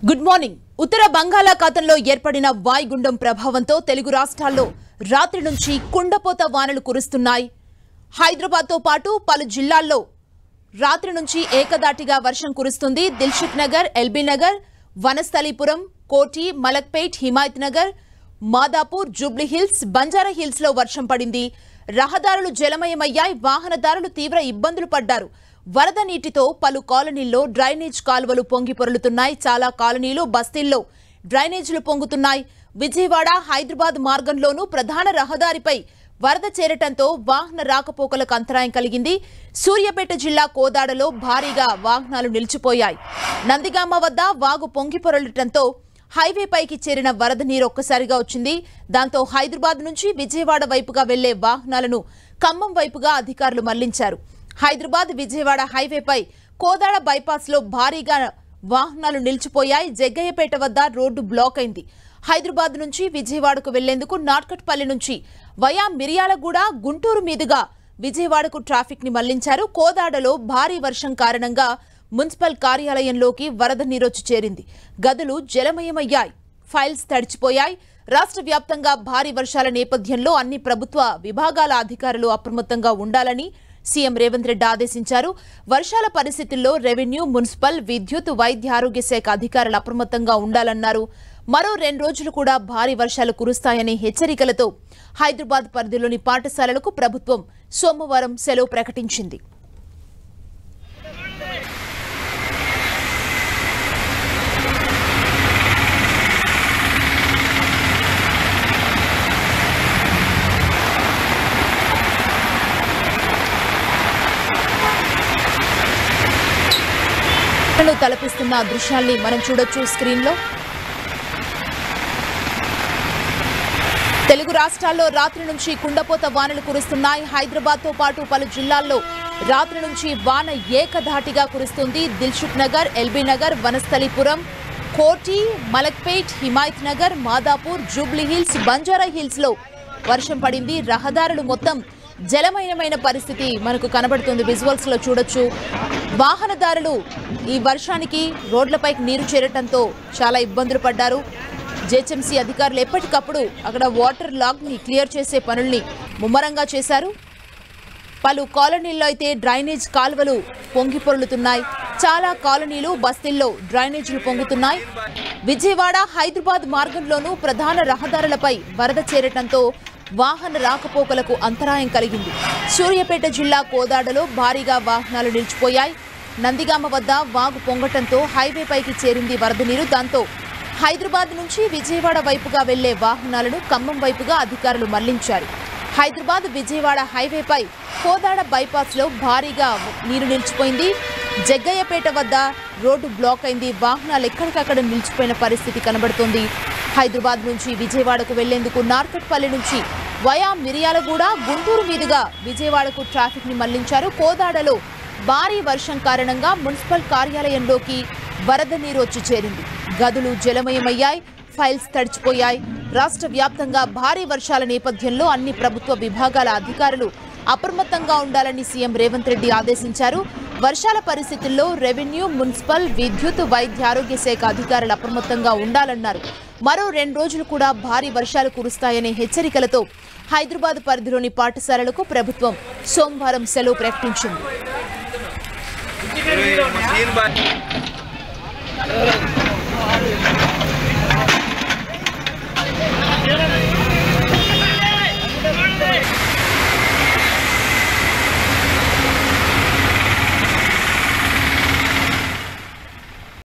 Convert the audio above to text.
Good morning. ఉత్తర బంగాళాఖాతంలో ఏర్పడిన వాయుగుండం ప్రభావంతో తెలుగు రాష్ట్రాల్లో రాత్రి నుంచి కుండపోత వానలు కురుస్తున్నాయి. హైదరాబాద్తో పాటు పలు జిల్లాల్లో రాత్రి నుంచి ఏకదాటిగా వర్షం కురుస్తుంది. దిల్సుఖ్ నగర్, ఎల్బీ నగర్, వనస్థలీపురం, కోటి, Malakpet, Himayat Nagar, Madhapur, Jubilee hills, Banjara hills లో వర్షం పడింది. రహదారులు జలమయమయ్యాయి. వాహనదారులు తీవ్ర ఇబ్బందులు పడ్డారు. వరద నీటితో పలు కాలనీల్లో డ్రైనేజ్ కాలువలు పొంగి పొర్లుతున్నాయి. చాలా కాలనీలు, బస్తీల్లో డ్రైనేజీలు పొంగుతున్నాయి. విజయవాడ, హైదరాబాద్ మార్గంలోనూ ప్రధాన రహదారిపై వరద చేరటంతో వాహన రాకపోకలకు అంతరాయం కలిగింది. సూర్యాపేట జిల్లా కోదాడలో భారీగా వాహనాలు నిలిచిపోయాయి. నందిగామ వద్ద వాగు పొంగి పొరలటంతో హైవేపైకి చేరిన వరద నీరు ఒక్కసారిగా వచ్చింది. దాంతో హైదరాబాద్ నుంచి విజయవాడ వైపుగా వెళ్లే వాహనాలను ఖమ్మం వైపుగా అధికారులు మళ్లించారు. హైదరాబాద్ విజయవాడ హైవేపై కోదాడ బైపాస్ లో భారీగా వాహనాలు నిలిచిపోయాయి. జగ్గయ్యపేట వద్ద రోడ్డు బ్లాక్ అయింది. హైదరాబాద్ నుంచి విజయవాడకు వెళ్లేందుకు నార్కట్పల్లి నుంచి వయా మిర్యాలగూడ, గుంటూరు మీదుగా విజయవాడకు ట్రాఫిక్ ని మళ్లించారు. కోదాడలో భారీ వర్షం కారణంగా మున్సిపల్ కార్యాలయంలోకి వరద నీరొచ్చి చేరింది. గదులు జలమయమయ్యాయి. ఫైల్స్ తడిచిపోయాయి. రాష్ట్ర వ్యాప్తంగా భారీ వర్షాల నేపథ్యంలో అన్ని ప్రభుత్వ విభాగాల అధికారులు అప్రమత్తంగా ఉండాలని సీఎం రేవంత్ రెడ్డి ఆదేశించారు. వర్షాల పరిస్థితుల్లో రెవెన్యూ, మున్సిపల్, విద్యుత్, వైద్య ఆరోగ్య శాఖ అధికారులు అప్రమత్తంగా ఉండాలన్నారు. మరో 2 రోజులు కూడా భారీ వర్షాలు కురుస్తాయనే హెచ్చరికలతో హైదరాబాద్ పరిధిలోని పాఠశాలలకు ప్రభుత్వం సోమవారం సెలవు ప్రకటించింది. తలపిస్తున్న దృశ్యాల్ని మనం చూడొచ్చు స్క్రీన్ లో. తెలుగు రాష్ట్రాల్లో రాత్రి నుంచి కుండపోత వానలు కురుస్తున్నాయి. హైదరాబాద్ తో పాటు పలు జిల్లాల్లో రాత్రి నుంచి వాన ఏకధాటిగా కురుస్తుంది. దిల్సుఖ్ నగర్, ఎల్బీ నగర్, వనస్థలీపురం, కోటి, Malakpet, Himayat Nagar, Madhapur, Jubilee hills, Banjara hills లో వర్షం పడింది. రహదారులు మొత్తం జలమయమైన పరిస్థితి మనకు కనబడుతుంది. విజువల్స్ లో చూడొచ్చు. వాహనదారులు ఈ వర్షానికి రోడ్లపైకి నీరు చేరటంతో చాలా ఇబ్బందులు పడ్డారు. జేహెచ్ఎంసీ అధికారులు ఎప్పటికప్పుడు అక్కడ వాటర్ లాగ్ ని క్లియర్ చేసే పనుల్ని ముమ్మరంగా చేశారు. పలు కాలనీల్లో అయితే డ్రైనేజ్ కాలువలు పొంగి పొర్లుతున్నాయి. చాలా కాలనీలు, బస్తీల్లో డ్రైనేజీలు పొంగుతున్నాయి. విజయవాడ, హైదరాబాద్ మార్గంలోనూ ప్రధాన రహదారులపై వరద చేరటంతో వాహన రాకపోకలకు అంతరాయం కలిగింది. సూర్యాపేట జిల్లా కోదాడలో భారీగా వాహనాలు నిలిచిపోయాయి. నందిగామ వద్ద వాగు పొంగటంతో హైవేపైకి చేరింది వరద నీరు. దాంతో హైదరాబాద్ నుంచి విజయవాడ వైపుగా వెళ్లే వాహనాలను ఖమ్మం వైపుగా అధికారులు మళ్లించారు. హైదరాబాద్ విజయవాడ హైవేపై కోదాడ బైపాస్ లో భారీగా నీరు నిలిచిపోయింది. జగ్గయ్యపేట వద్ద రోడ్డు బ్లాక్ అయింది. వాహనాలు ఎక్కడికక్కడ నిలిచిపోయిన పరిస్థితి కనబడుతోంది. హైదరాబాద్ నుంచి విజయవాడకు వెళ్లేందుకు నార్కట్పల్లి నుంచి వయా మిర్యాలగూడ, గుంటూరు మీదుగా విజయవాడకు ట్రాఫిక్ ని మళ్లించారు. కోదాడలో భారీ వర్షం కారణంగా మున్సిపల్ కార్యాలయంలోకి వరద నీరు వచ్చి చేరింది. గదులు జలమయమయ్యాయి. ఫైల్స్ తడిచిపోయాయి. రాష్ట్ర వ్యాప్తంగా భారీ వర్షాల నేపథ్యంలో అన్ని ప్రభుత్వ విభాగాల అధికారులు అప్రమత్తంగా ఉండాలని సీఎం రేవంత్ రెడ్డి ఆదేశించారు. వర్షాల పరిస్థితుల్లో రెవెన్యూ, మున్సిపల్, విద్యుత్, వైద్య ఆరోగ్య శాఖ అధికారులు అప్రమత్తంగా ఉండాలన్నారు. మరో 2 రోజులు కూడా భారీ వర్షాలు కురుస్తాయనే హెచ్చరికలతో హైదరాబాద్ పరిధిలోని పాఠశాలలకు ప్రభుత్వం సోమవారం సెలవు ప్రకటించింది.